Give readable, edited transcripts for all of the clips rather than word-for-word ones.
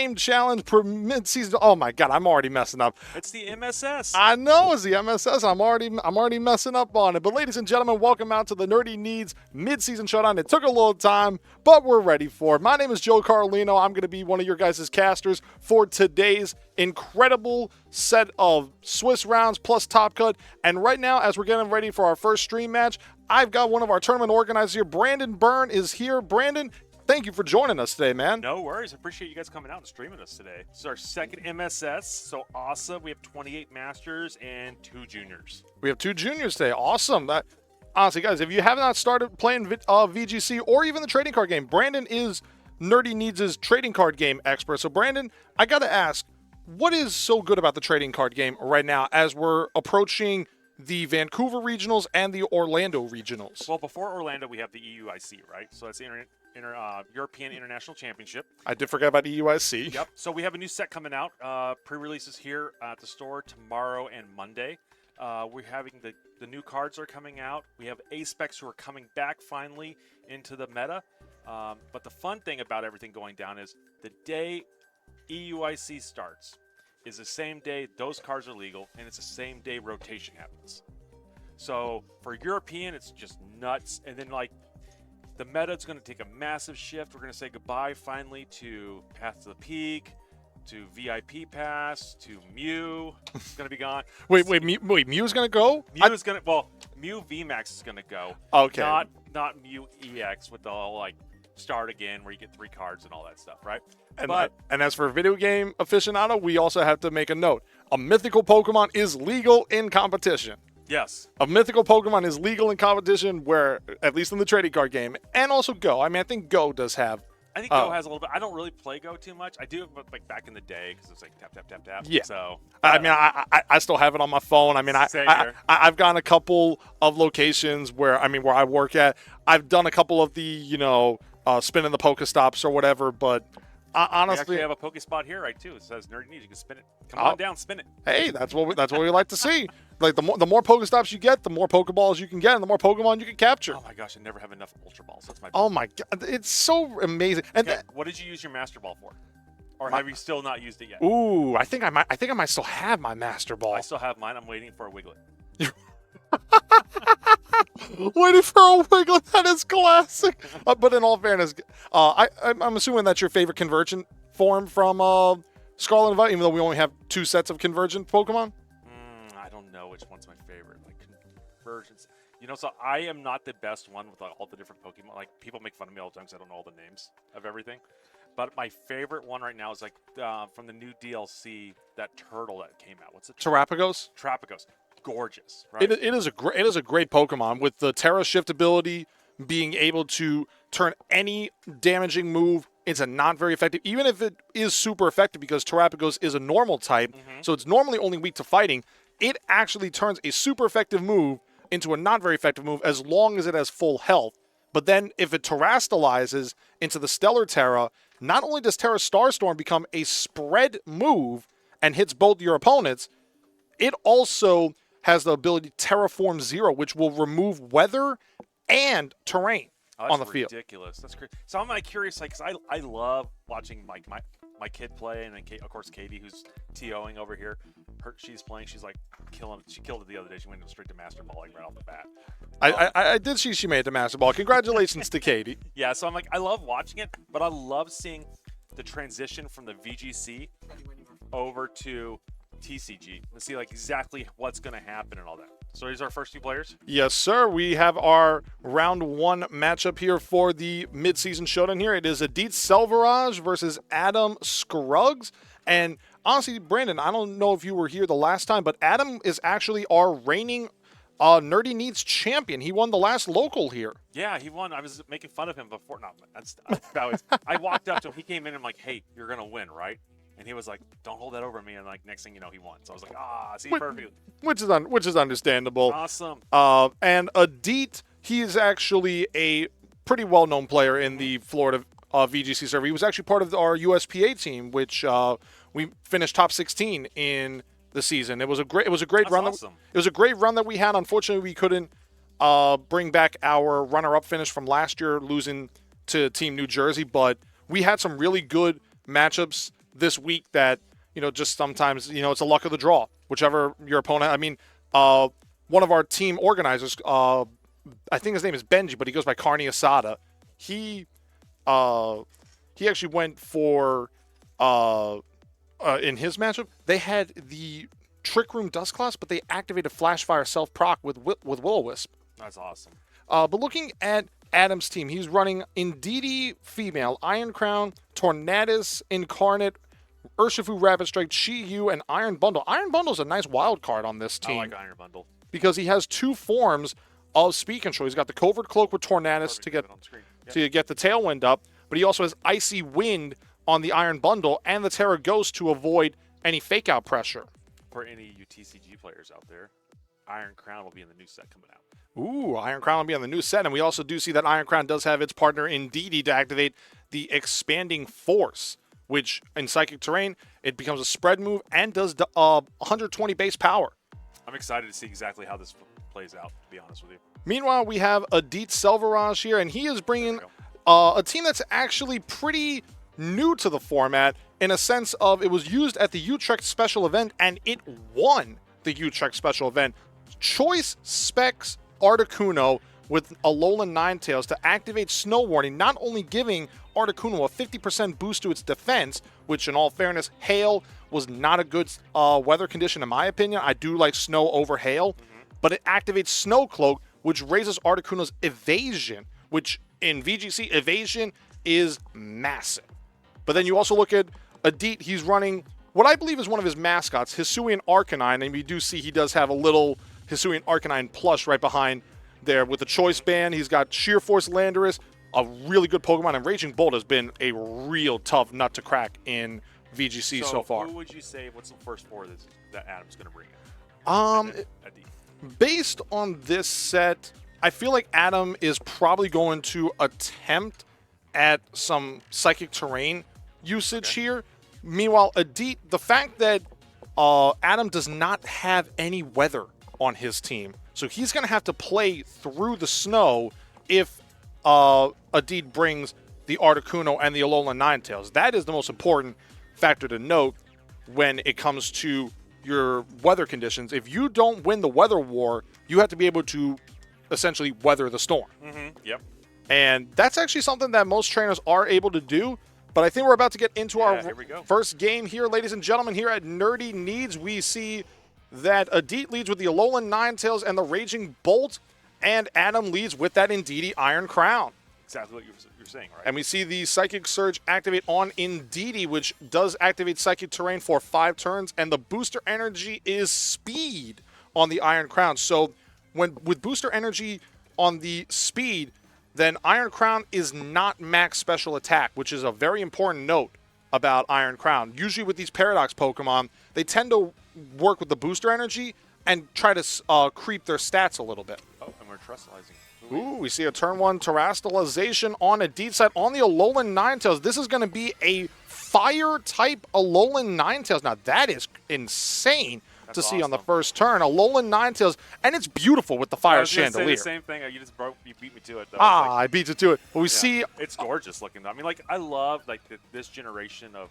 Game Challenge per Midseason. Oh my God, I'm already messing up. It's the MSS. I know it's the MSS. I'm already messing up on it. But ladies and gentlemen, welcome out to the Nerdy Needs Midseason Showdown. It took a little time, but we're ready for it. My name is Joe Carlino. I'm going to be one of your guys' casters for today's incredible set of Swiss rounds plus Top Cut. And right now, as we're getting ready for our first stream match, I've got one of our tournament organizers here. Brandon Byrne is here. Brandon, thank you for joining us today, man. No worries. I appreciate you guys coming out and streaming us today. This is our second MSS, so awesome. We have 28 Masters and 2 Juniors. We have 2 Juniors today. Awesome. Honestly, guys, if you have not started playing VGC or even the trading card game, Brandon is Nerdy Needs' trading card game expert. So, Brandon, I got to ask, what is so good about the trading card game right now as we're approaching the Vancouver Regionals and the Orlando Regionals? Well, before Orlando, we have the EUIC, right? So that's the European International Championship. I did forget about EUIC. Yep. So we have a new set coming out. Pre-releases here at the store tomorrow and Monday. We're having the new cards are coming out. We have A-Specs who are coming back finally into the meta. But the fun thing about everything going down is the day EUIC starts is the same day those cards are legal, and it's the same day rotation happens. So for European, it's just nuts. And then the meta is going to take a massive shift. We're going to say goodbye finally to Path to the Peak, to VIP Pass, to Mew. It's going to be gone. Wait, Mew's going to go? Mew VMAX is going to go. Okay. Not Mew EX with the whole start again where you get 3 cards and all that stuff, right? And as for video game aficionado, we also have to make a note. A mythical Pokemon is legal in competition. Yes. A mythical Pokemon is legal in competition where, at least in the trading card game, and also Go. I mean, I think Go does have. I think Go has a little bit. I don't really play Go too much. I do, but back in the day, because it's tap, tap, tap, tap. Yeah. So. I mean, I still have it on my phone. I mean, I've gone a couple of locations where I work at. I've done a couple of the, spinning the Pokestops or whatever, but honestly, we actually have a Pokespot here, right, too. It says Nerdy Needs. You can spin it. Come on down, spin it. Hey, that's what we like to see. Like the more Pokestops you get, the more Pokeballs you can get, and the more Pokemon you can capture. Oh my gosh, I never have enough Ultra Balls. That's my. Oh my God, it's so amazing. And what did you use your Master Ball for? Or have you still not used it yet? Ooh, I think I might still have my Master Ball. I still have mine. I'm waiting for a Wiglet. Waiting for a Wiglet, that is classic. But in all fairness, I'm assuming that's your favorite convergent form from Scarlet and Violet, even though we only have 2 sets of convergent Pokemon. I don't know which one's my favorite. Convergence. So I am not the best one with all the different Pokemon. People make fun of me all the time because I don't know all the names of everything. But my favorite one right now is from the new DLC, that turtle that came out. What's it? Terrapagos. Gorgeous, right? It is a great Pokemon with the Terra Shift ability, being able to turn any damaging move into not very effective, even if it is super effective because Terrapagos is a normal type, so it's normally only weak to fighting. It actually turns a super effective move into a not very effective move as long as it has full health. But then if it terastallizes into the Stellar Terra, not only does Terra Starstorm become a spread move and hits both your opponents, it also has the ability Terraform Zero, which will remove weather and terrain on the field. That's ridiculous. That's crazy. So I'm curious, because I love watching my kid play, and then of course Katie, who's TOing over here, she's playing. She's killing it. She killed it the other day. She went straight to Master Ball right off the bat. I did see she made it to Master Ball. Congratulations to Katie. Yeah, so I'm I love watching it, but I love seeing the transition from the VGC over to TCG. Let's see exactly what's going to happen and all that. So these are our first 2 players? Yes, sir. We have our round 1 matchup here for the mid-season showdown here. It is Adit Selvaraj versus Adam Scruggs. And honestly, Brandon, I don't know if you were here the last time, but Adam is actually our reigning Nerdy Needs champion. He won the last local here. Yeah, he won. I was making fun of him before. No, I walked up to him. He came in and I'm hey, you're going to win, right? And he was like, don't hold that over me. And next thing you know, he won. So I was like, see, perfect. Which is understandable. Awesome. And Adit, he is actually a pretty well-known player in the Florida VGC server. He was actually part of our USPA team, which we finished top 16 in the season. It was a great run. Awesome. It was a great run that we had. Unfortunately, we couldn't bring back our runner-up finish from last year, losing to Team New Jersey. But we had some really good matchups this week that, just sometimes, it's a luck of the draw, whichever your opponent. I mean, one of our team organizers, I think his name is Benji, but he goes by Carney Asada. He actually went for, in his matchup, they had the Trick Room Dust Class, but they activated Flash Fire Self Proc with Will-O-Wisp. That's awesome. But looking at Adam's team, he's running Indeedee Female, Iron Crown, Tornadus Incarnate, Urshifu Rapid Strike, Chi-Yu, and Iron Bundle. Iron Bundle is a nice wild card on this team. I like Iron Bundle. Because he has 2 forms of speed control. He's got the Covert Cloak with Tornadus to get the Tailwind up, but he also has Icy Wind on the Iron Bundle and the Terra Ghost to avoid any fake-out pressure. For any UTCG players out there, Iron Crown will be in the new set coming out. Ooh, Iron Crown will be on the new set, and we also do see that Iron Crown does have its partner Indeedee to activate the Expanding Force, which in Psychic Terrain, it becomes a spread move and does 120 base power. I'm excited to see exactly how this plays out, to be honest with you. Meanwhile, we have Adit Selvaraj here, and he is bringing a team that's actually pretty new to the format in a sense of it was used at the Utrecht special event, and it won the Utrecht special event. Choice Specs Articuno with Alolan Ninetales to activate Snow Warning, not only giving Articuno a 50% boost to its defense, which in all fairness, hail was not a good weather condition in my opinion. I do like snow over hail, but it activates Snow Cloak, which raises Articuno's evasion, which in VGC, evasion is massive. But then you also look at Adit, he's running what I believe is one of his mascots, Hisuian Arcanine, and we do see he does have a little Hisuian Arcanine plush right behind there with the Choice Band. He's got Sheer Force Landorus, a really good Pokemon, and Raging Bolt has been a real tough nut to crack in VGC so far. Who would you say, what's the first 4 that Adam's going to bring in? Based on this set, I feel like Adam is probably going to attempt at some Psychic Terrain usage here. Meanwhile, Adit, the fact that Adam does not have any weather on his team, so he's going to have to play through the snow if Adit brings the Articuno and the Alolan Ninetales. That is the most important factor to note when it comes to your weather conditions. If you don't win the weather war, you have to be able to essentially weather the storm. Yep. And that's actually something that most trainers are able to do. But I think we're about to get into our first game here, ladies and gentlemen. Here at Nerdy Needs, we see that Adit leads with the Alolan Ninetales and the Raging Bolt, and Adam leads with that Indeedee Iron Crown. Exactly what you're saying, right? And we see the Psychic Surge activate on Indeedee, which does activate Psychic Terrain for 5 turns, and the Booster Energy is Speed on the Iron Crown. So with Booster Energy on the Speed, then Iron Crown is not max special attack, which is a very important note about Iron Crown. Usually with these Paradox Pokemon, they tend to work with the Booster Energy and try to creep their stats a little bit. Oh, and we're Terastallizing. Ooh, we see a turn 1 Terastallization on a Adit side on the Alolan Ninetales. This is going to be a Fire-type Alolan Ninetales. Now, that is insane to see on the first turn. Alolan Ninetales, and it's beautiful with the Fire Chandelier. Say the same thing. You beat me to it. Though. I beat you to it. But we see it's gorgeous looking. Though. I mean, I love this generation of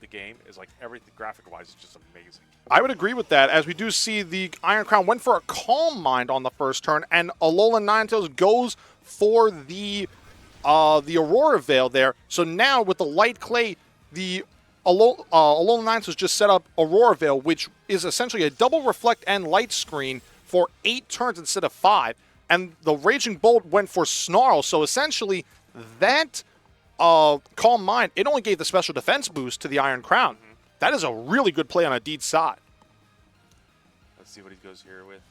the game is everything graphic-wise is just amazing. I would agree with that, as we do see the Iron Crown went for a Calm Mind on the first turn, and Alolan Ninetales goes for the Aurora Veil there. So now with the Light Clay, the Alolan Ninetales just set up Aurora Veil, which is essentially a double reflect and light screen for 8 turns instead of 5. And the Raging Bolt went for Snarl, so essentially that Calm Mind, it only gave the special defense boost to the Iron Crown. That is a really good play on Adit's side. Let's see what he goes here with.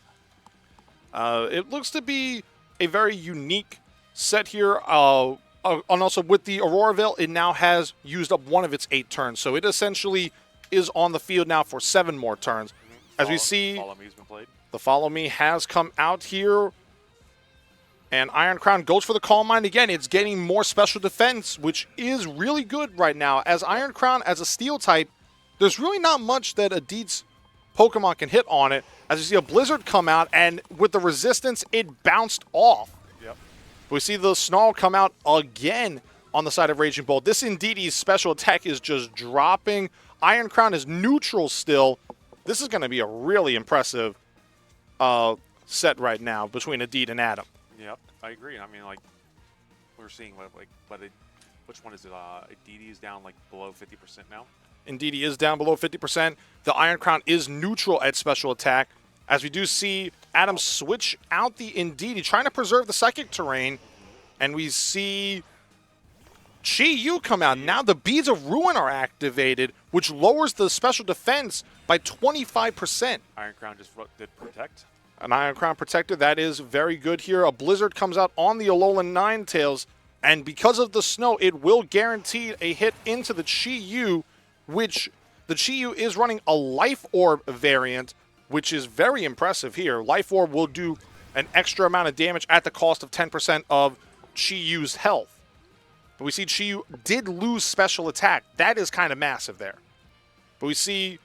It looks to be a very unique set here. And also with the Aurora Veil, it now has used up 1 of its 8 turns. So it essentially is on the field now for 7 more turns. As we see, Follow Me's been played. The Follow Me has come out here. And Iron Crown goes for the Calm Mind again. It's getting more special defense, which is really good right now. As Iron Crown, as a Steel type, there's really not much that Adit's Pokemon can hit on it. As you see a Blizzard come out, and with the resistance, it bounced off. Yep. We see the Snarl come out again on the side of Raging Bolt. This Indeedee special attack is just dropping. Iron Crown is neutral still. This is going to be a really impressive set right now between Indeed and Adam. Yep, I agree. I mean, like, we're seeing, which one is it? Indeedee is down, like, below 50% now. Indeedee is down below 50%. The Iron Crown is neutral at special attack. As we do see Adam switch out the Indeedee, trying to preserve the psychic terrain. And we see Chi-Yu come out. Now the Beads of Ruin are activated, which lowers the special defense by 25%. Iron Crown just did protect. An Iron Crown protector, that is very good here. A Blizzard comes out on the Alolan Ninetales, and because of the snow, it will guarantee a hit into the Chi-Yu, which the Chi-Yu is running a Life Orb variant, which is very impressive here. Life Orb will do an extra amount of damage at the cost of 10% of Chi-Yu's health. But we see Chi-Yu did lose special attack. That is kind of massive there. But we see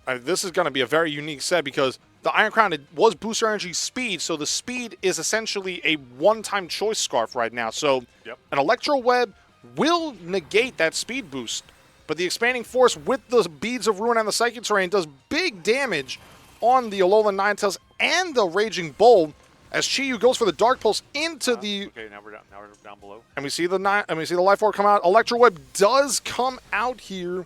this is going to be a very unique set because the Iron Crown was Booster Energy Speed, so the Speed is essentially a one-time choice scarf right now. So an Electro Web will negate that speed boost. But the Expanding Force with the Beads of Ruin and the Psychic Terrain does big damage on the Alolan Ninetales and the Raging Bolt as Chi-Yu goes for the Dark Pulse into the... Okay, now we're down below. And we see the Life Orb come out. Electro Web does come out here,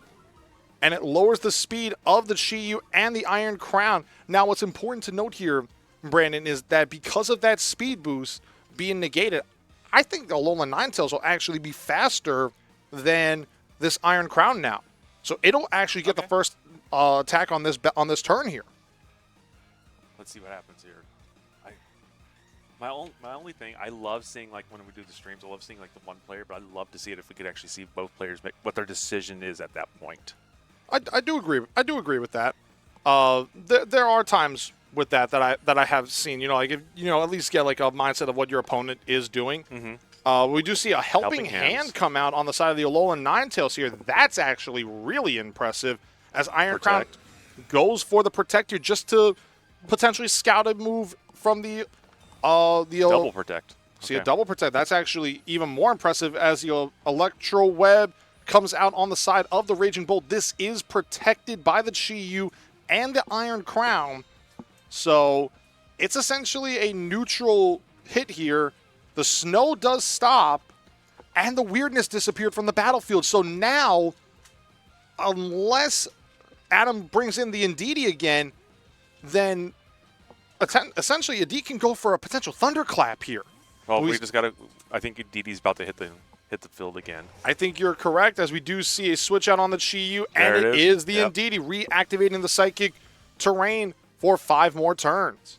and it lowers the speed of the Chi-Yu and the Iron Crown. Now, what's important to note here, Brandon, is that because of that speed boost being negated, I think the Alolan Ninetales will actually be faster than this Iron Crown now. So it'll actually get the first attack on this turn here. Let's see what happens here. My only thing, I love seeing, like, when we do the streams, I love seeing, like, the one player, but I'd love to see it if we could actually see both players make what their decision is at that point. I do agree. I do agree with that. There are times with that I have seen. You know, like if at least get like a mindset of what your opponent is doing. Mm-hmm. We do see a helping hand come out on the side of the Alolan Ninetales here. That's actually really impressive. As Iron Crown goes for the Protector just to potentially scout a move from the double protect. See a double protect. That's actually even more impressive as the Electro Web comes out on the side of the Raging Bolt. This is protected by the Chi-Yu and the Iron Crown. So it's essentially a neutral hit here. The snow does stop, and the weirdness disappeared from the battlefield. So now, unless Adam brings in the Indeedee again, then essentially Indeedee can go for a potential Thunderclap here. Well, we just got to... I think Indeedee's about to hit the field again. I think you're correct, as we do see a switch out on the Chi-Yu, and it is the Indeedee reactivating the Psychic Terrain for 5 more turns.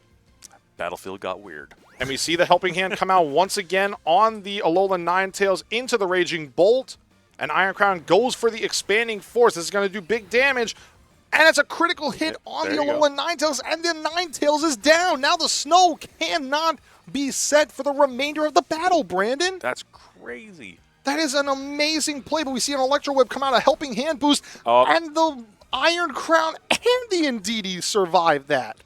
Battlefield got weird. And we see the Helping Hand come out once again on the Alolan Ninetales into the Raging Bolt. And Iron Crown goes for the Expanding Force. This is going to do big damage. And it's a critical hit on the Alolan Ninetales, and the Ninetales is down. Now the snow cannot be set for the remainder of the battle, Brandon. That's crazy. That is an amazing play, but we see an Electro Web come out, a Helping Hand boost, and the Iron Crown and the Indeedee survive that.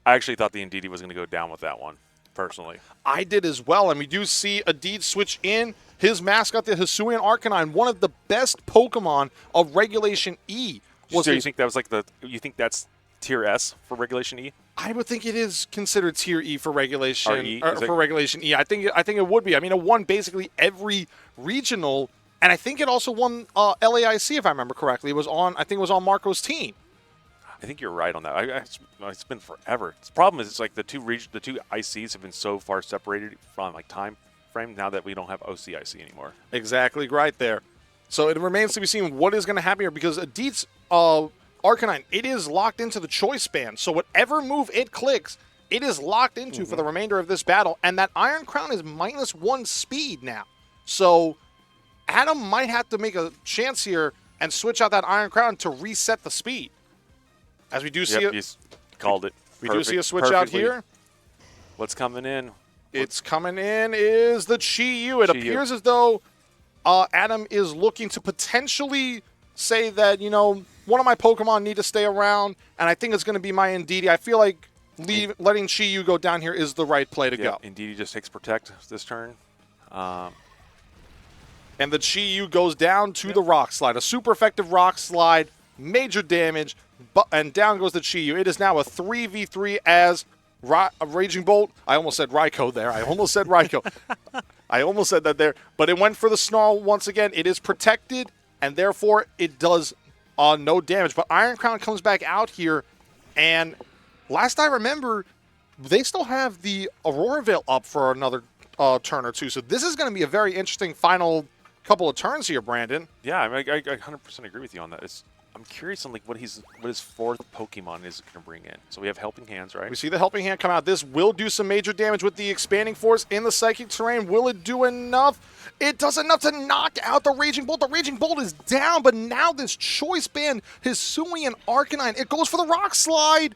I actually thought the Indeedee was going to go down with that one, personally. I did as well, and we do see Indeedee switch in his mascot, the Hisuian Arcanine, one of the best Pokemon of Regulation E. So you think that was like you think that's Tier S for Regulation E? I would think it is considered Tier E for Regulation Regulation E. I think it would be. I mean, it won basically every regional, and I think it also won LAIC if I remember correctly. I think it was on Marco's team. I think you're right on that. It's been forever. The problem is it's like the two ICs have been so far separated from like time frame now that we don't have OCIC anymore. Exactly right there. So it remains to be seen what is going to happen here because Indeedee's Arcanine, it is locked into the choice band. So whatever move it clicks, it is locked into for the remainder of this battle. And that Iron Crown is -1 speed now. So Adam might have to make a chance here and switch out that Iron Crown to reset the speed. As we do see he's called it. We do see a switch out here. What's coming in? It's coming in is the Chi-Yu. It appears as though Adam is looking to potentially say that, one of my Pokemon need to stay around, and I think it's going to be my Indeedee. I feel like letting Chi-Yu go down here is the right play to go. Indeedee just takes Protect this turn. And the Chi-Yu goes down to the Rock Slide. A super effective Rock Slide, major damage, and down goes the Chi-Yu. It is now a 3v3 as Raging Bolt. I almost said Raikou there. I almost said Raikou. I almost said that there. But it went for the Snarl once again. It is protected, and therefore it does no damage. But Iron Crown comes back out here, and last I remember, they still have the Aurora Veil up for another turn or two. So this is going to be a very interesting final couple of turns here, Brandon. Yeah, I 100% agree with you on that. I'm curious on like what his fourth Pokemon is going to bring in. So we have Helping Hands, right? We see the Helping Hand come out. This will do some major damage with the Expanding Force in the Psychic Terrain. Will it do enough? It does enough to knock out the Raging Bolt. The Raging Bolt is down, but now this Choice Band, Hisui and Arcanine, it goes for the Rock Slide.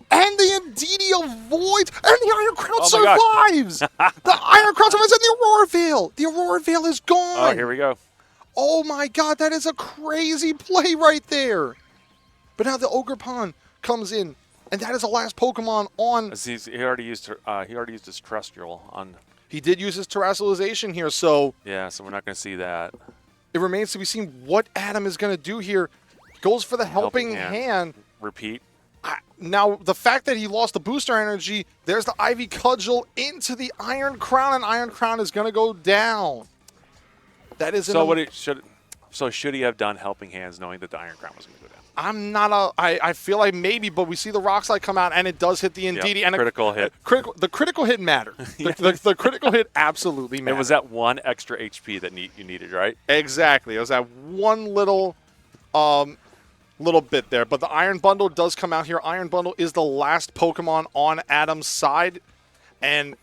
And the Indeedee avoids, and the Iron Crown survives! The Iron Crown survives, and the Aurora Veil! The Aurora Veil is gone! Oh, here we go. Oh my god, that is a crazy play right there! But now the Ogerpon comes in, and that is the last Pokemon on... He already used his Terrestrial on... He did use his Terrestrialization here, so... Yeah, so we're not going to see that. It remains to be seen what Adam is going to do here. Goes for the Helping Hand. Repeat. Now, the fact that he lost the booster energy, there's the Ivy Cudgel into the Iron Crown, and Iron Crown is going to go down. That is So should he have done Helping Hands knowing that the Iron Crown was going to go down? I'm not I feel like maybe, but we see the Rock Slide come out, and it does hit the Indeedee. Yep, and critical hit. The critical hit mattered. The critical hit absolutely mattered. It was that one extra HP that you needed, right? Exactly. It was that one little bit there. But the Iron Bundle does come out here. Iron Bundle is the last Pokemon on Adam's side, and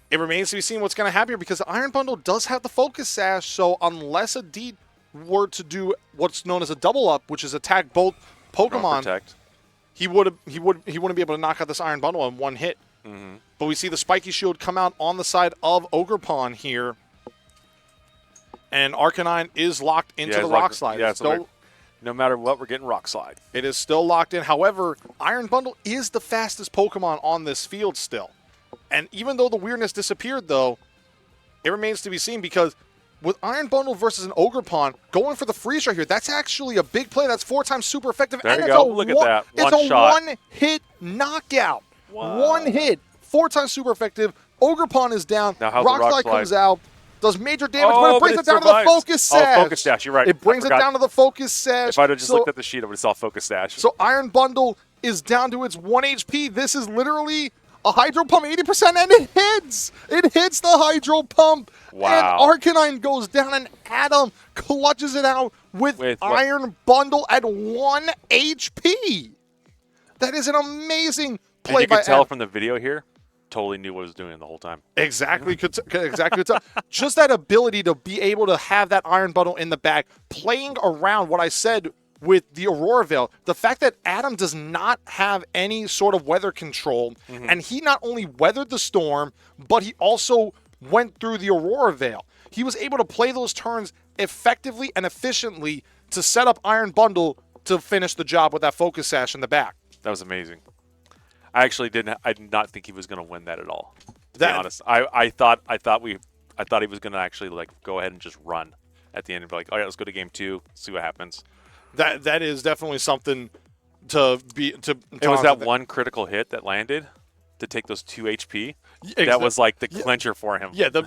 it remains to be seen what's going to happen here because the Iron Bundle does have the Focus Sash, so unless a D were to do what's known as a double up, which is attack both Pokemon, he wouldn't be able to knock out this Iron Bundle in one hit. Mm-hmm. But we see the Spiky Shield come out on the side of Ogerpon here, and Arcanine is locked into the Rock Slide. Yeah, so no matter what, we're getting Rock Slide. It is still locked in. However, Iron Bundle is the fastest Pokemon on this field still. And even though the weirdness disappeared, though, it remains to be seen because with Iron Bundle versus an Ogerpon, going for the freeze right here, that's actually a big play. That's 4 times super effective. There you go. Look at that. It's a one-hit knockout. Wow. One hit. 4 times super effective. Ogerpon is down. Now how's Rock the Slide comes out. Does major damage, but it brings it down to the Focus Sash. Oh, Focus Sash. You're right. It brings it down to the Focus Sash. If I'd have just looked at the sheet, I would have saw Focus Sash. So Iron Bundle is down to its 1 HP. This is literally a Hydro Pump 80%, and it hits! It hits the Hydro Pump! Wow. And Arcanine goes down, and Adam clutches it out with Iron Bundle at 1 HP! That is an amazing play by Adam. And you can tell from the video here, totally knew what it was doing the whole time. Exactly. Exactly. Just that ability to be able to have that Iron Bundle in the back, playing around what I said with the Aurora Veil, the fact that Adam does not have any sort of weather control, and he not only weathered the storm, but he also went through the Aurora Veil. He was able to play those turns effectively and efficiently to set up Iron Bundle to finish the job with that Focus Sash in the back. That was amazing. I did not think he was going to win that at all. To be honest, I thought he was going to actually like go ahead and just run at the end and be like, all right, let's go to game 2, see what happens. That is definitely something to be to. It was that one critical hit that landed to take those 2 HP. Exactly. That was like the clincher for him. Yeah, the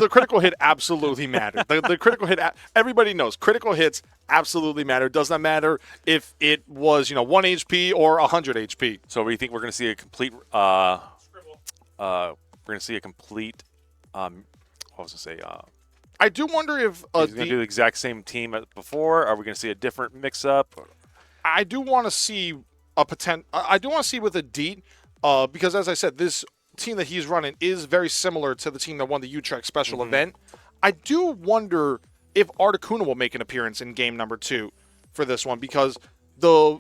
critical hit absolutely mattered. The critical hit, everybody knows critical hits absolutely matter. Does not matter if it was 1 HP or 100 HP. So we think we're going to see a complete. We're going to see a complete. What was I say? I do wonder if he's going to do the exact same team as before. Are we going to see a different mix-up? I do want to see I do want to see with a Deet, because as I said, this team that he's running is very similar to the team that won the Utrecht special event. I do wonder if Articuno will make an appearance in game number 2 for this one, because the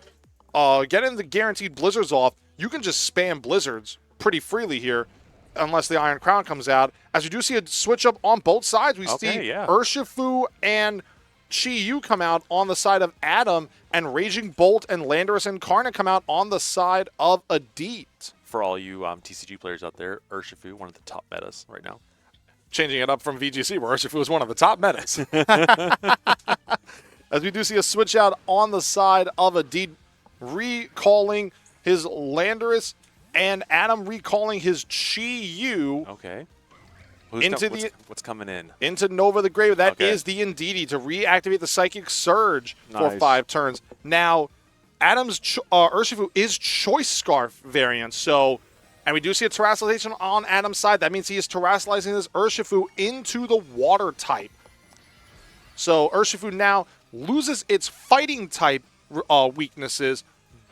getting the guaranteed blizzards off, you can just spam blizzards pretty freely here. Unless the Iron Crown comes out. As we do see a switch up on both sides, we see Urshifu and Chi-Yu come out on the side of Adam, and Raging Bolt and Landorus Incarnate come out on the side of Adeet. For all you TCG players out there, Urshifu, one of the top metas right now. changing it up from VGC, where Urshifu was one of the top metas. As we do see a switch out on the side of Adid, recalling his Landorus, and Adam recalling his Chi-Yu. Okay. What's coming in? Into Nova the Grave. That is the Indeedee to reactivate the Psychic Surge for 5 turns. Now, Adam's Urshifu is Choice Scarf variant, so, and we do see a Terrassalization on Adam's side. That means he is Terrassalizing this Urshifu into the Water type. So Urshifu now loses its Fighting type weaknesses,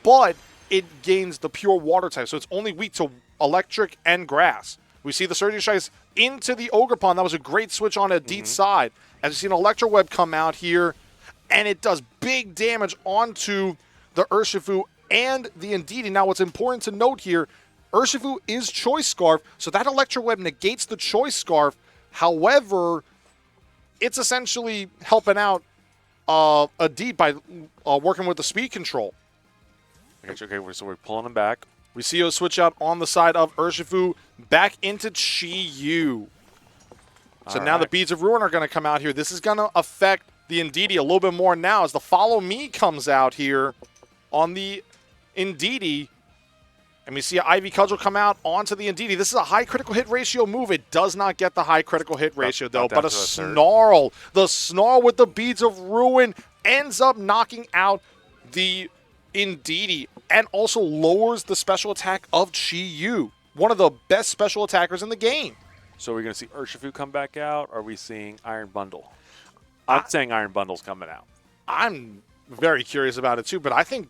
but it gains the pure Water type, so it's only weak to Electric and Grass. We see the Surging Strikes into the Ogerpon. That was a great switch on Adit's side. As we see an Electro Web come out here, and it does big damage onto the Urshifu and the Indeedee. Now, what's important to note here, Urshifu is Choice Scarf, so that Electro Web negates the Choice Scarf. However, it's essentially helping out Adit by working with the speed control. Okay, so we're pulling him back. We see a switch out on the side of Urshifu back into Chi-Yu. So now the Beads of Ruin are going to come out here. This is going to affect the Indeedee a little bit more now as the Follow Me comes out here on the Indeedee. And we see an Ivy Cudgel come out onto the Indeedee. This is a high critical hit ratio move. It does not get the high critical hit ratio, though. But a Snarl. The Snarl with the Beads of Ruin ends up knocking out the Indeedee and also lowers the special attack of Chi-Yu, one of the best special attackers in the game. So we're going to see Urshifu come back out, or are we seeing Iron Bundle? I'm saying Iron Bundle's coming out. I'm very curious about it, too, but I think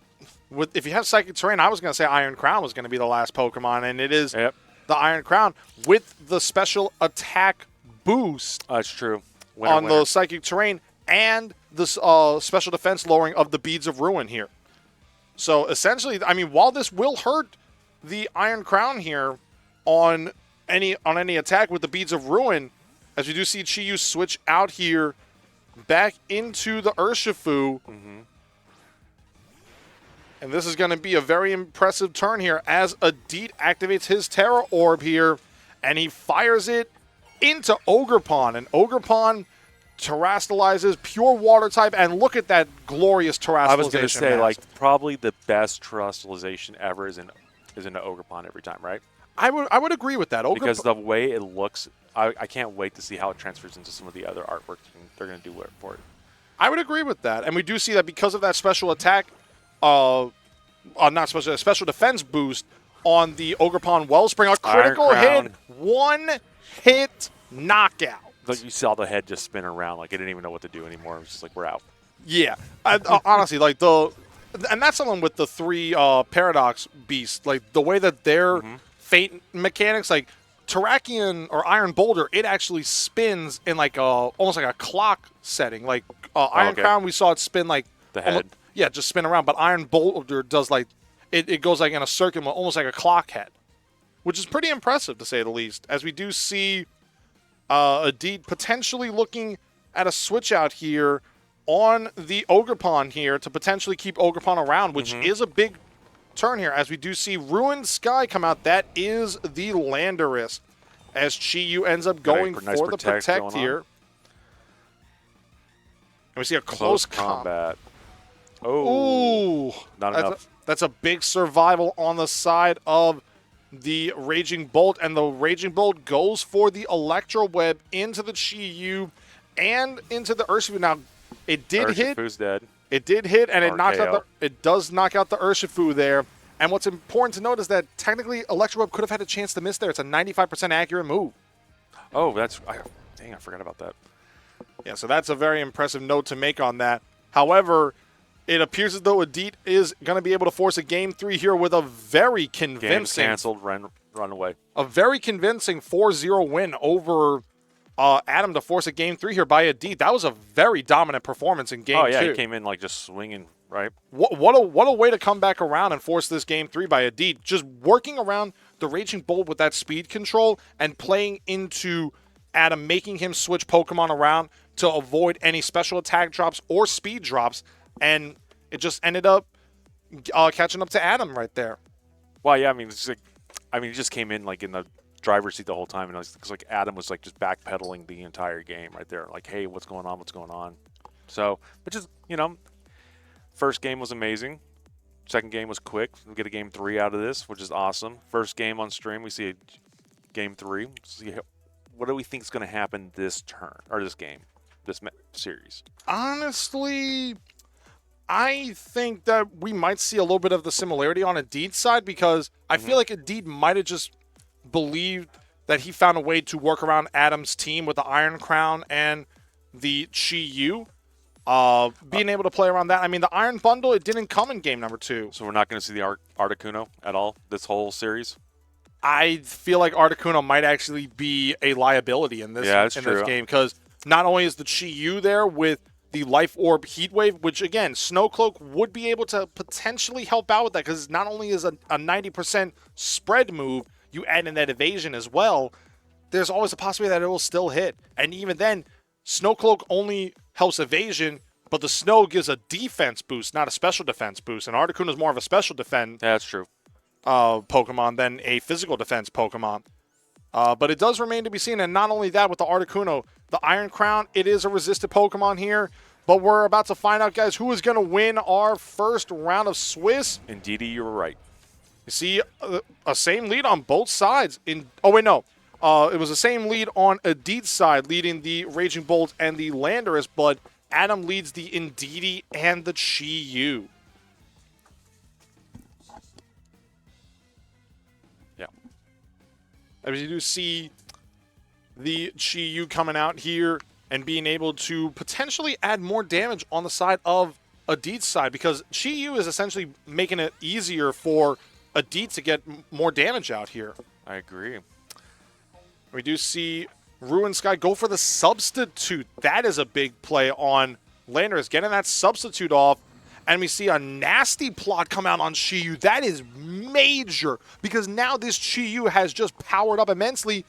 if you have Psychic Terrain, I was going to say Iron Crown was going to be the last Pokemon, and it is the Iron Crown with the special attack boost. That's true. On the Psychic Terrain and the special defense lowering of the Beads of Ruin here. So essentially, I mean, while this will hurt the Iron Crown here on any attack with the Beads of Ruin, as we do see Chi-Yu switch out here back into the Urshifu. And this is going to be a very impressive turn here as Adit activates his Terra Orb here, and he fires it into Ogerpon. And Ogerpon terrestrializes pure Water type, and look at that glorious terrestrialization. I was going to say, like, probably the best terrestrialization ever is in an Ogerpon every time, right? I would agree with that. Because the way it looks, I can't wait to see how it transfers into some of the other artwork they're going to do for it. I would agree with that, and we do see that because of that special attack, special defense boost on the Ogerpon Wellspring, a critical hit, one-hit knockout. Like you saw the head just spin around, like it didn't even know what to do anymore. It was just like, we're out. Yeah, honestly, like and that's something with the 3 Paradox Beasts, like the way that their fate mechanics, like Terrakion or Iron Boulder, it actually spins in like almost like a clock setting. Like Iron Crown, we saw it spin like the head. Just spin around. But Iron Boulder does like it goes like in a circle, almost like a clock head, which is pretty impressive to say the least. As we do see Adit potentially looking at a switch out here on the Ogerpon here to potentially keep Ogerpon around, which is a big turn here, as we do see Ruined Sky come out. That is the Landorus, as Chi-Yu ends up going for the Protect here. And we see a close combat. Ooh. Not enough. That's a big survival on the side of the Raging Bolt, and the Raging Bolt goes for the Electro Web into the Chi-Yu and into the Urshifu. Now, it did hit. Urshifu's dead. It did hit, and it does knock out the Urshifu there. And what's important to note is that technically Electro Web could have had a chance to miss there. It's a 95% accurate move. Oh, dang, I forgot about that. Yeah, so that's a very impressive note to make on that. However, it appears as though Adit is going to be able to force a Game 3 here with a very convincing... Game's canceled, run away. A very convincing 4-0 win over Adam to force a Game 3 here by Adit. That was a very dominant performance in Game 2. Oh, yeah, he came in like just swinging, right? What a way to come back around and force this Game 3 by Adit. Just working around the Raging Bolt with that speed control and playing into Adam, making him switch Pokemon around to avoid any special attack drops or speed drops. And it just ended up catching up to Adam right there. Well, yeah, I mean, he just came in like in the driver's seat the whole time, and it was like Adam was like just backpedaling the entire game right there. Like, hey, what's going on? What's going on? So, which is, first game was amazing. Second game was quick. We get a game 3 out of this, which is awesome. First game on stream, we see a game 3. See what do we think is going to happen this turn or this game, this series? Honestly, I think that we might see a little bit of the similarity on Adid's side because I feel like Adid might have just believed that he found a way to work around Adam's team with the Iron Crown and the Chi Yu. Being able to play around that. I mean, the Iron Bundle, it didn't come in game number 2. So we're not going to see the Articuno at all this whole series? I feel like Articuno might actually be a liability in this, this game because not only is the Chi Yu there with the Life Orb Heat Wave, which, again, Snowcloak would be able to potentially help out with that because not only is a 90% spread move, you add in that evasion as well, there's always a possibility that it will still hit. And even then, Snowcloak only helps evasion, but the snow gives a defense boost, not a special defense boost. And Articuno is more of a special defense that's true. Pokemon than a physical defense Pokemon. But it does remain to be seen. And not only that, with the Articuno, the Iron Crown, it is a resisted Pokemon here. But we're about to find out, guys, who is going to win our first round of Swiss. Indeed, you were right. You see a same lead on both sides. Oh, wait, no. It was the same lead on Adid's side, leading the Raging Bolt and the Landorus, but Adam leads the Indeedee and the Chi Yu. Yeah. As you do see the Chi Yu coming out here and being able to potentially add more damage on the side of Adid's side, because Chi Yu is essentially making it easier for Adid to get more damage out here. I agree. We do see Ruin Sky go for the substitute. That is a big play on Landorus, getting that substitute off. And we see a nasty plot come out on Chi Yu. That is major, because now this Chi Yu has just powered up immensely.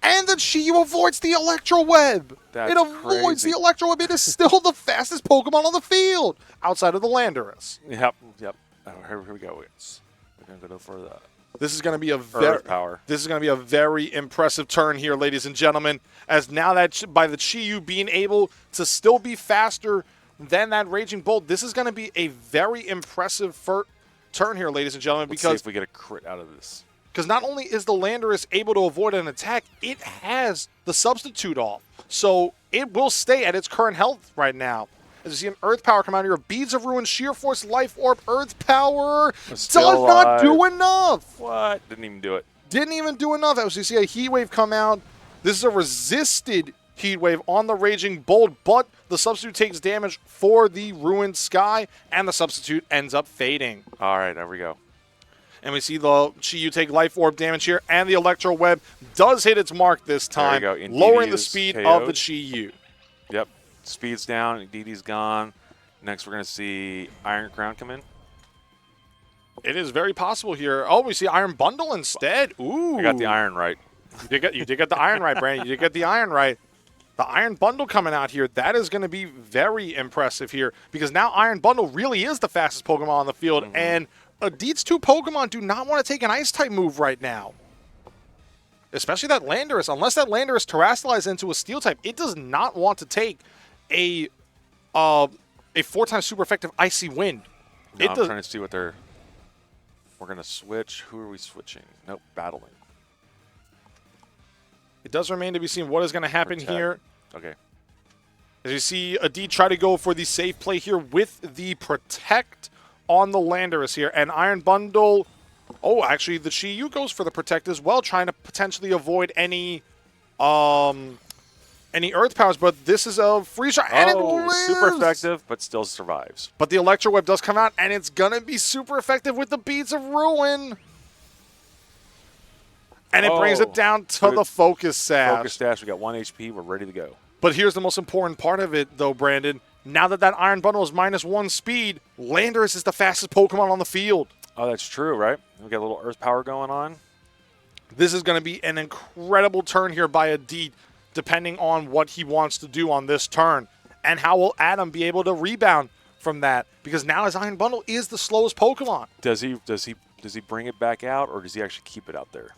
And the Chi Yu avoids the Electro Web. That's it avoids the Electro Web. It is still the fastest Pokemon on the field, outside of the Landorus. Yep. Oh, here we go. We're going to go for the This is going to be a very impressive turn here, ladies and gentlemen, as now that by the Chi Yu being able to still be faster than that Raging Bolt, this is going to be a very impressive turn here, ladies and gentlemen, Let's see because if we get a crit out of this. Because not only is the Landorus able to avoid an attack, it has the substitute off. So it will stay at its current health right now. As you see an Earth Power come out here, Beads of Ruin, Sheer Force, Life Orb, Earth Power does not do enough. What? Didn't even do it. Didn't even do enough. As you see a Heat Wave come out, this is a resisted Heat Wave on the Raging Bolt, but the substitute takes damage for the Ruined Sky, and the substitute ends up fading. All right, there we go. And we see the Chi Yu take Life Orb damage here, and the Electro Web does hit its mark this time, lowering the speed of the Chi Yu. Yep. Speed's down. DD's gone. Next, we're going to see Iron Crown come in. It is very possible here. Oh, we see Iron Bundle instead. Ooh. I got the iron right. You did get the iron right, Brandon. You did get the iron right. The Iron Bundle coming out here, that is going to be very impressive here, because now Iron Bundle really is the fastest Pokemon on the field, and Adid's 2 Pokemon do not want to take an Ice-type move right now. Especially that Landorus. Unless that Landorus Terrastalizes into a Steel-type, it does not want to take a 4-time super effective Icy Wind. No, I'm trying to see what they're... We're going to switch. Who are we switching? Nope, battling. It does remain to be seen what is going to happen here. Okay. As you see Adid try to go for the safe play here with the Protect on the Landorus here. And Iron Bundle... Oh, actually, the Chi Yu goes for the Protect as well, trying to potentially avoid any Earth Powers. But this is a Freeze Shot, and it lives! Super effective, but still survives. But the Electro Web does come out, and it's going to be super effective with the Beads of Ruin. And it brings it down to the Focus Sash. Focus Sash, we got 1 HP, we're ready to go. But here's the most important part of it, though, Brandon. Now that Iron Bundle is -1 speed, Landorus is the fastest Pokemon on the field. Oh, that's true, right? We got a little Earth Power going on. This is going to be an incredible turn here by Adid, depending on what he wants to do on this turn. And how will Adam be able to rebound from that? Because now his Iron Bundle is the slowest Pokemon. Does he bring it back out, or does he actually keep it out there?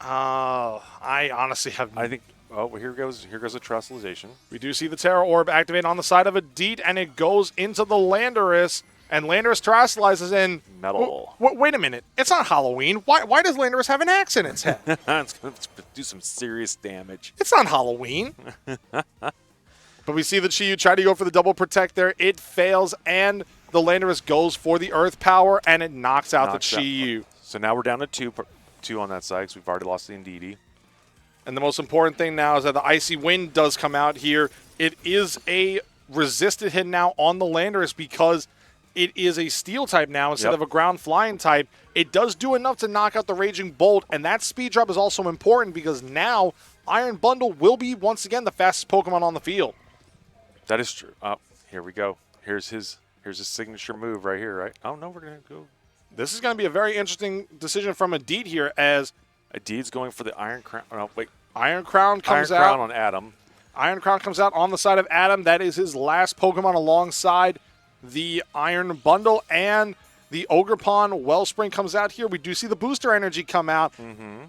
I honestly have. I think. Oh, well, here goes the Trustalization. We do see the Terror Orb activate on the side of a Deet, and it goes into the Landorus, and Landorus terrestrializes in. Metal. Wait a minute. It's not Halloween. Why does Landorus have an axe in its head? It's going to do some serious damage. It's not Halloween. But we see the Chi-Yu try to go for the double protect there. It fails, and the Landorus goes for the Earth Power, and it knocks out the Chi-Yu. So now we're down to two on that side because we've already lost the Indeedee. And the most important thing now is that the Icy Wind does come out here. It is a resisted hit now on the Landorus because it is a steel type now instead of a ground flying type. It does do enough to knock out the Raging Bolt, and that speed drop is also important because now Iron Bundle will be once again the fastest Pokemon on the field. That is true. Here we go. Here's his signature move right here, right? Oh, no, we're going to go. This is going to be a very interesting decision from Adeed here as Adeed's going for the Iron Crown. Oh, wait. Iron Crown comes out. Iron Crown on Adam. Iron Crown comes out on the side of Adam. That is his last Pokemon alongside the Iron Bundle, and the Ogerpon Wellspring comes out here. We do see the Booster Energy come out.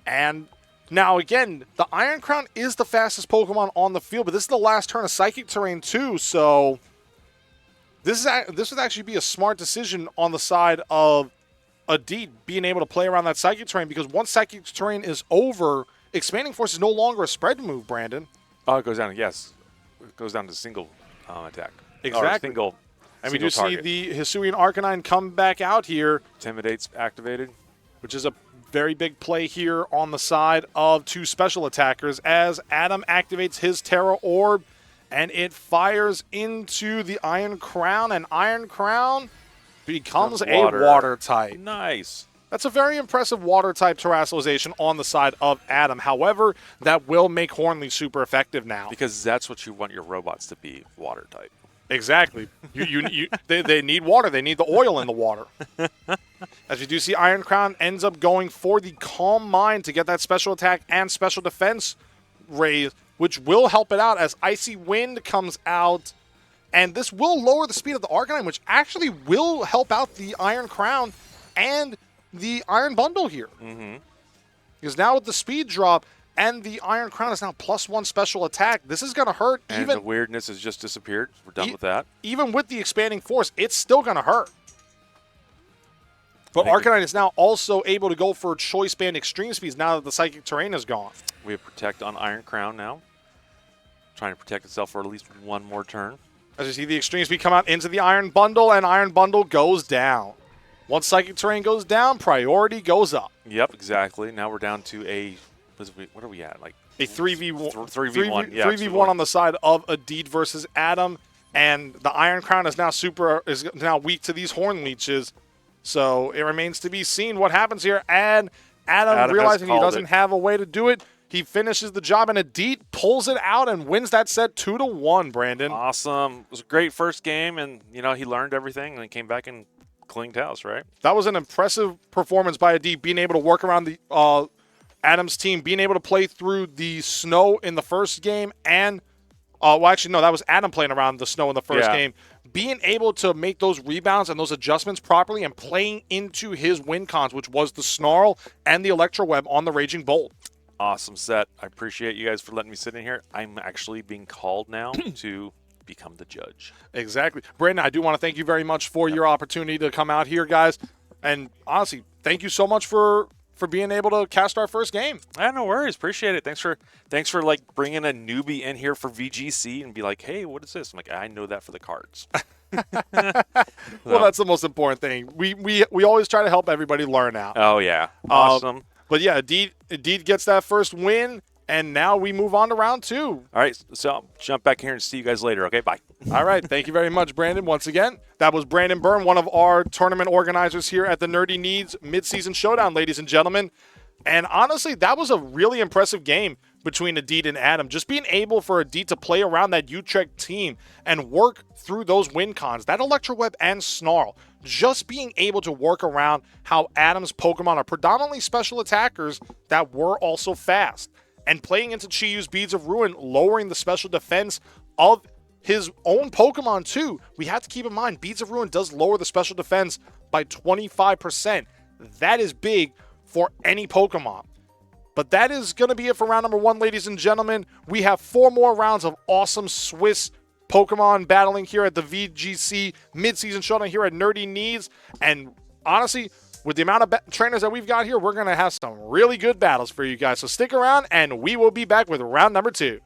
And now, again, the Iron Crown is the fastest Pokemon on the field, but this is the last turn of Psychic Terrain too, so this would actually be a smart decision on the side of Adeed being able to play around that Psychic Terrain, because once Psychic Terrain is over, Expanding Force is no longer a spread move, Brandon. Oh, it goes down, yes. It goes down to single attack. Exactly. And we do see the Hisuian Arcanine come back out here. Intimidate's activated. Which is a very big play here on the side of two special attackers as Adam activates his Terra Orb, and it fires into the Iron Crown, and Iron Crown becomes a water type. Nice. That's a very impressive water type terrestrialization on the side of Adam. However, that will make Hornly super effective now. Because that's what you want your robots to be, water type. Exactly. They need water. They need the oil in the water. As we do see, Iron Crown ends up going for the Calm Mind to get that special attack and special defense raise, which will help it out as Icy Wind comes out. And this will lower the speed of the Arcanine, which actually will help out the Iron Crown and the Iron Bundle here. Because now with the speed drop, and the Iron Crown is now +1 special attack. This is going to hurt. And the weirdness has just disappeared. We're done with that. Even with the Expanding Force, it's still going to hurt. But Arcanine is now also able to go for Choice Band Extreme Speeds now that the Psychic Terrain is gone. We have Protect on Iron Crown now. Trying to protect itself for at least one more turn. As you see the Extreme Speed come out into the Iron Bundle, and Iron Bundle goes down. Once Psychic Terrain goes down, priority goes up. Yep, exactly. Now we're down to a... What are we at? Like a 3v1. 3v1. Yeah, 3v1 on the side of Adeed versus Adam, and the Iron Crown is now weak to these Horn Leeches. So it remains to be seen what happens here. And Adam realizing he doesn't have a way to do it, he finishes the job, and Adeed pulls it out and wins that set 2-1. Brandon, awesome. It was a great first game, and he learned everything, and he came back and cleaned house. Right. That was an impressive performance by Adeed, being able to work around the. Adam's team being able to play through the snow in the first game, and that was Adam playing around the snow in the first game. Being able to make those rebounds and those adjustments properly and playing into his win cons, which was the Snarl and the Electro Web on the Raging Bolt. Awesome set. I appreciate you guys for letting me sit in here. I'm actually being called now to become the judge. Exactly. Brandon, I do want to thank you very much for your opportunity to come out here, guys. And honestly, thank you so much for being able to cast our first game. No worries. Appreciate it. Thanks for like bringing a newbie in here for VGC and be like, hey, what is this? I'm like, I know that for the cards. Well, that's the most important thing. We always try to help everybody learn out. Oh, yeah. Awesome. But yeah, Adeed gets that first win, and now we move on to round 2. All right, so I'll jump back here and see you guys later, okay? Bye. All right, thank you very much, Brandon. Once again, that was Brandon Byrne, one of our tournament organizers here at the Nerdy Needs Midseason Showdown, ladies and gentlemen. And honestly, that was a really impressive game between Adeed and Adam. Just being able for Adeed to play around that Utrecht team and work through those win cons, that Electro Web and Snarl, just being able to work around how Adam's Pokemon are predominantly special attackers that were also fast. And playing into Chi-Yu's Beads of Ruin, lowering the special defense of his own Pokemon too. We have to keep in mind, Beads of Ruin does lower the special defense by 25%. That is big for any Pokemon. But that is going to be it for round number 1, ladies and gentlemen. We have 4 more rounds of awesome Swiss Pokemon battling here at the VGC Midseason Showdown here at Nerdy Needs. And honestly, with the amount of trainers that we've got here, we're going to have some really good battles for you guys. So stick around, and we will be back with round number 2.